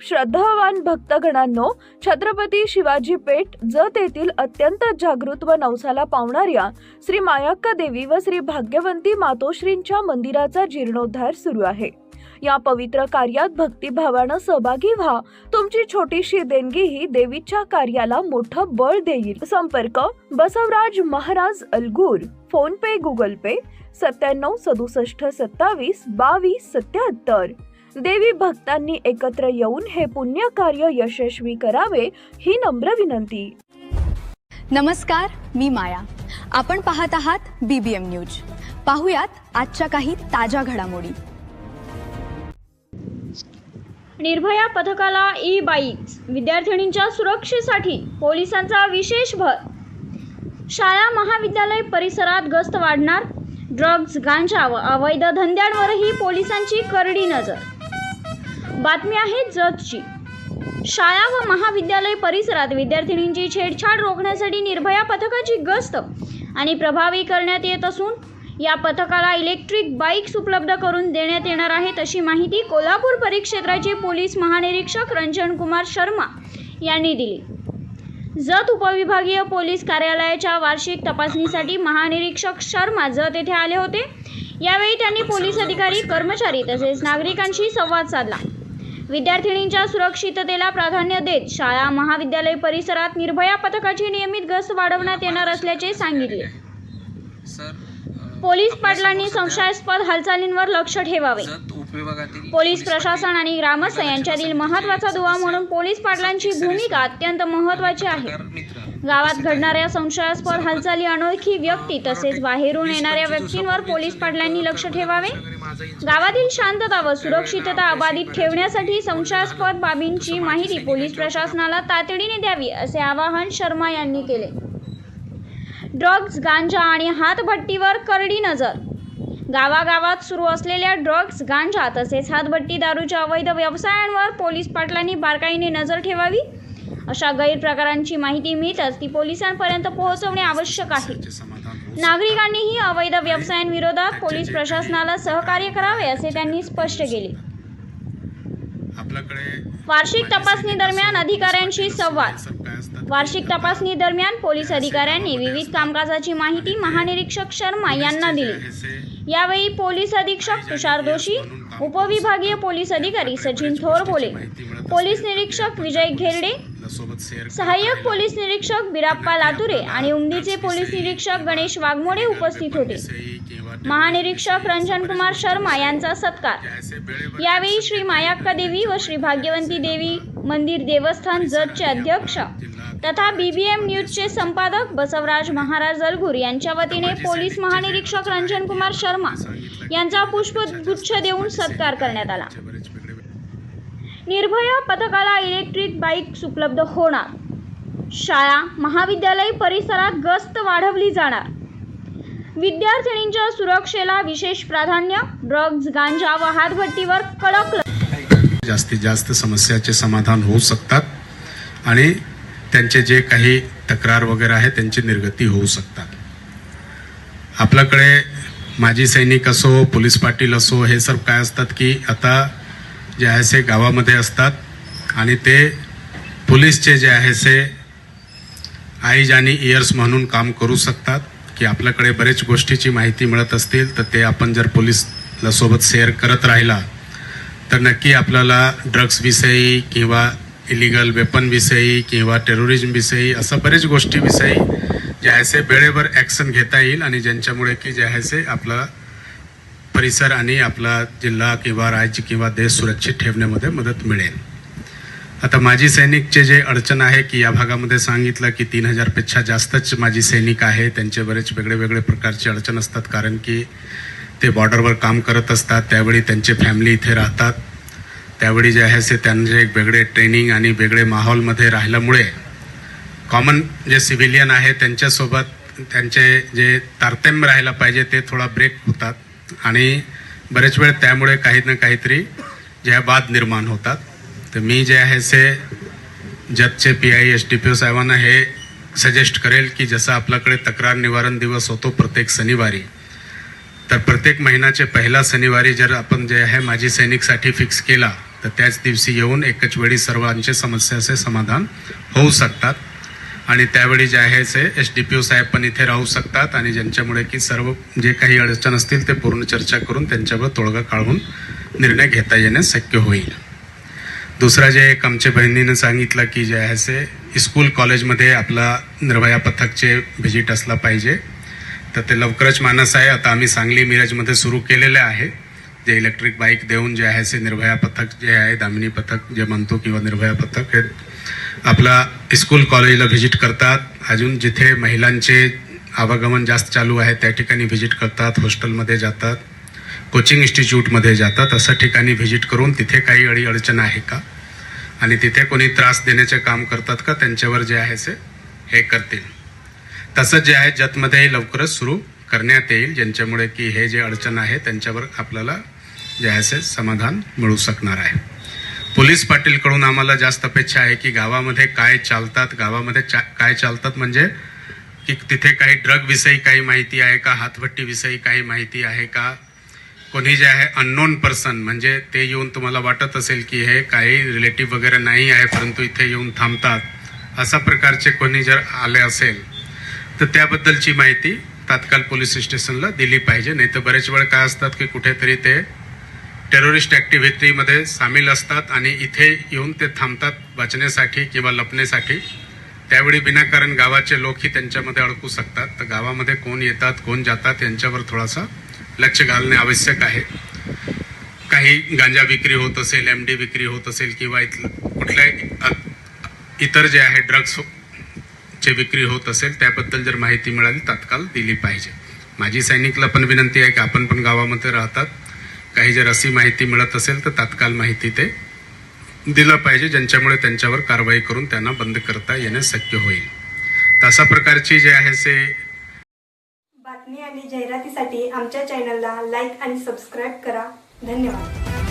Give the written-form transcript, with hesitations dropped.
श्रद्धावान भक्तगणांनो, छत्रपती शिवाजी पेठ जत येथील अत्यंत जागृत व नवसाला पावणाऱ्या श्री मायाक्का देवी व श्री भाग्यवंती मातोश्रींच्या मंदिराचा जीर्णोद्धार सुरू आहे। या पवित्र कार्यात भक्तिभावानं सहभागी व्हा। तुमची छोटीशी देणगी ही देवीच्या कार्याला मोठं बळ देईल। संपर्क बसवराज महाराज अलगूर, फोन पे, गुगल पे 9767272277। देवी भक्तांनी एकत्र येऊन हे पुण्य कार्य यशस्वी करावे ही नम्र विनंती। नमस्कार, मी माया। आपण पाहत आहात BBM न्यूज। पाहुयात आजच्या काही ताज्या घडामोडी। निर्भया पथकाला ई-बाईक्स, विद्यार्थिनींच्या सुरक्षेसाठी पोलिसांचा विशेष भर। शाळा महाविद्यालय परिसरात गस्त वाढणार। ड्रग्ज, गांजा व अवैध धंद्यांवरही पोलिसांची करडी नजर। बातमी आहे जतची। शाळा व महाविद्यालय परिसरात विद्यार्थिनींची छेडछाड रोखण्यासाठी निर्भया पथकाची गस्त आणि प्रभावी करण्यात येत असून या पथकाला इलेक्ट्रिक बाईक्स उपलब्ध करून देण्यात येणार आहेत, अशी माहिती कोल्हापूर परिक्षेत्राचे पोलीस महानिरीक्षक रंजन कुमार शर्मा यांनी दिली। जत उपविभागीय पोलीस कार्यालयाच्या वार्षिक तपासणीसाठी महानिरीक्षक शर्मा जत येथे आले होते। यावेळी त्यांनी पोलीस अधिकारी, कर्मचारी तसेच नागरिकांशी संवाद साधला। विद्यार्थिनींच्या सुरक्षिततेला प्राधान्य देत शाळा महाविद्यालय परिसरात निर्भया पथकाची नियमित गस्त वाढवण्यात येणार असल्याचे सांगितले। पोलीस पाटलांनी संशयास्पद हालचालींवर लक्ष ठेवावे। पोलीस प्रशासन आणि ग्रामस्थ यांच्यातील महत्त्वाचा दुवा म्हणून पोलीस पाटलांची भूमिका अत्यंत महत्त्वाची आहे। गावात घडणाऱ्या संशयास्पद हालचाली, अनोळखी व्यक्ती तसेच बाहेरून येणाऱ्या व्यक्तींवर पोलीस पाटलांनी लक्ष ठेवावे। गावातील शांतता व सुरक्षितता अबाधित ठेवण्यासाठी संशयास्पद बाबींची माहिती पोलीस प्रशासनाला तातडीने द्यावी, असे आवाहन शर्मा यांनी केले। ड्रग्ज, गांजा आणि हातभट्टीवर करडी नजर। गावागावात सुरू असलेल्या ड्रग्ज, गांजा तसेच हातभट्टी, दारूच्या अवैध व्यवसायांवर पोलीस पाटलांनी बारकाईने नजर ठेवावी। अशा गैरप्रकारांची माहिती मिळताच ती पोलिसांपर्यंत पोहोचवणे आवश्यक आहे। नागरिकांनीही अवैध व्यवसायांविरोधात पोलीस प्रशासनाला सहकार्य करावे, असे त्यांनी स्पष्ट केले। वार्षिक तपासणी दरम्यान अधिकाऱ्यांशी संवाद। वार्षिक तपासणी दरम्यान पोलीस अधिकाऱ्यांनी विविध कामकाजाची माहिती महानिरीक्षक शर्मा यांना दिली। यावेळी पोलीस अधीक्षक तुषार दोशी, उपविभागीय पोलीस अधिकारी सचिन थोरबोले, पोलीस निरीक्षक विजय घेरडे, सहाय्यक पोलीस निरीक्षक बिराप्पा लातुरे आणि उमदीचे पोलीस निरीक्षक गणेश वाघमोडे उपस्थित होते। महानिरीक्षक रंजन कुमार शर्मा यांचा सत्कार। यावेळी श्री मायाक्का देवी व श्री भाग्यवंती देवी मंदिर देवस्थान जतचे अध्यक्ष तथा BBM न्यूजचे संपादक बसवराज महाराज अलगूर यांच्या वतीने पोलीस महानिरीक्षक रंजन कुमार शर्मा यांचा पुष्पगुच्छ देऊन सत्कार करण्यात आला। निर्भया पथकाला इलेक्ट्रिक बाईक्स उपलब्ध होणार। शाळा महाविद्यालय परिसरात गस्त वाढवली जाणार। विद्यार्थिनींच्या सुरक्षेला विशेष प्राधान्य। ड्रग्ज, गांजा व हातभट्टीवर कडक जास्तीत जास्त समस्याचे समाधान होऊ शकतात आणि त्यांचे जे काही तक्रार वगैरे आहे त्यांची निर्गती होऊ शकतात। आपल्याकडे माजी सैनिक असो, पोलीस पाटील असो, हे सर्व काय असतात की आता जे आहे से गावामध्ये असतात आणि ते पोलीसचे जे आहे से आईज आणि इयर्स म्हणून काम करू शकतात की आपल्याकडे बरेच गोष्टीची माहिती मिळत असतील तर ते आपण जर पोलीसला सोबत शेअर करत राहिला तर नक्की आपल्याला ड्रग्स विषयी किंवा इलिगल वेपन विषयी किंवा टेररिझम विषयी असं बरेच गोष्टी विषयी जे आहे से वेळेवर ॲक्शन घेता येईल आणि ज्यांच्यामुळे की जे आहे से आपला परिसर आणि आपला जिल्हा किंवा राज्य किंवा देश सुरक्षित ठेवण्यामध्ये मदत मिळेल। आता माजी सैनिकचे जे अडचण आहे की या भागामध्ये सांगितलं की 3000 पेक्षा जास्तच माजी सैनिक आहे, त्यांचे बरेच वेगळे प्रकारचे अडचण असतात, कारण की ते बॉर्डरवर काम करत असतात, त्यावेळी त्यांचे फॅमिली इथे राहतात, त्यावेळी जे आहे से त्यांचे एक वेगळे ट्रेनिंग आणि वेगळे माहोलमध्ये राहिल्यामुळे कॉमन जे सिव्हिलियन आहे त्यांच्यासोबत त्यांचे जे तारतम्य राहायला पाहिजे ते थोडा ब्रेक होतात आणि बरेच वेळ त्यामुळे काही ना काहीतरी जे वाद निर्माण होतात। तर मी जे आहे से जतचे PI SDPO साहेबांना हे सजेस्ट करेल की जसं आपल्याकडे तक्रार निवारण दिवस होतो प्रत्येक शनिवारी, तर प्रत्येक महिन्याचे पहिला शनिवारी जर आपण जे आहे माजी सैनिकसाठी फिक्स केला तर त्याच दिवशी येऊन एकच वेळी सर्वांचे समस्याचे समाधान होऊ शकतात आणि त्यावेळी जे आहे ते SDPO साहेब पण इथे राहू शकतात आणि ज्यांच्यामुळे की सर्व जे काही अडचण असतील ते पूर्ण चर्चा करून त्यांच्यावर तोडगा काढून निर्णय घेता येणे शक्य होईल. दुसरा जे एक आमच्या बहिणीनं सांगितलं की जे आहे ते स्कूल कॉलेजमध्ये आपला निर्भया पथकचे व्हिजिट असला पाहिजे, तर ते लवकरच मानस आहे. आता आम्ही सांगली मिरजमध्ये सुरू केलेले आहे, जे इलेक्ट्रिक बाईक देऊन जे आहे ते निर्भया पथक जे आहे, दामिनी पथक जे म्हणतो किंवा निर्भया पथक हे आपला स्कूल कॉलेजला व्हिजिट करतात. अजून जिथे महिलांचे आवागमन जास्त चालू आहे त्या ठिकाणी व्हिजिट करतात, हॉस्टेलमध्ये जातात, कोचिंग इन्स्टिट्यूटमध्ये जातात. अशा ठिकाणी व्हिजिट करून तिथे काही अडचण आहे का आणि तिथे कोणी त्रास देण्याचे काम करतात का त्यांच्यावर जे आहे ते हे करतील. तसंच जे आहे जतमध्येही लवकरच सुरू करण्यात येईल, ज्यांच्यामुळे की हे जे अडचण आहे त्यांच्यावर आपल्याला जे आहे ते समाधान मिळू शकणार आहे. पोलीस पाटीलकडून आम्हाला जास्त अपेक्षा आहे की गावामध्ये काय चालतात, गावामध्ये काय चालतात म्हणजे की तिथे काही ड्रगविषयी काही माहिती आहे का, हातभट्टीविषयी काही माहिती आहे का, कोणी जे आहे अननोन पर्सन म्हणजे ते येऊन तुम्हाला वाटत असेल की हे काही रिलेटिव्ह वगैरे नाही आहे परंतु इथे येऊन थांबतात, अशा प्रकारचे कोणी जर आले असेल तर त्याबद्दलची माहिती तात्काळ पोलीस स्टेशनला दिली पाहिजे. नाही तर बरेच वेळ काय असतात की कुठेतरी ते टेररिस्ट ॲक्टिव्हिटीमध्ये सामील असतात आणि इथे येऊन ते थांबतात वाचण्यासाठी किंवा लपण्यासाठी. त्यावेळी विनाकारण गावाचे लोकही त्यांच्यामध्ये अडकू शकतात. तर गावामध्ये कोण येतात कोण जातात यांच्यावर थोडासा लक्ष घालणे आवश्यक आहे. काही गांजा विक्री होत असेल, MD विक्री होत असेल किंवा कुठल्याही इतर जे आहे ड्रग्सचे विक्री होत असेल त्याबद्दल जर माहिती मिळाली तात्काळ दिली पाहिजे. माझी सैनिकला पण विनंती आहे की आपण पण गावामध्ये राहतात, काही जर अशी माहिती मिळत असेल तर तात्काळ माहिती ते दिलं पाहिजे, ज्यांच्यामुळे त्यांच्यावर कारवाई करून त्यांना बंद करता येणे शक्य होईल. तर अशा प्रकारची जे आहे ते बातमी आणि जाहिरातीसाठी आमच्या चॅनलला लाईक आणि सबस्क्राईब करा. धन्यवाद.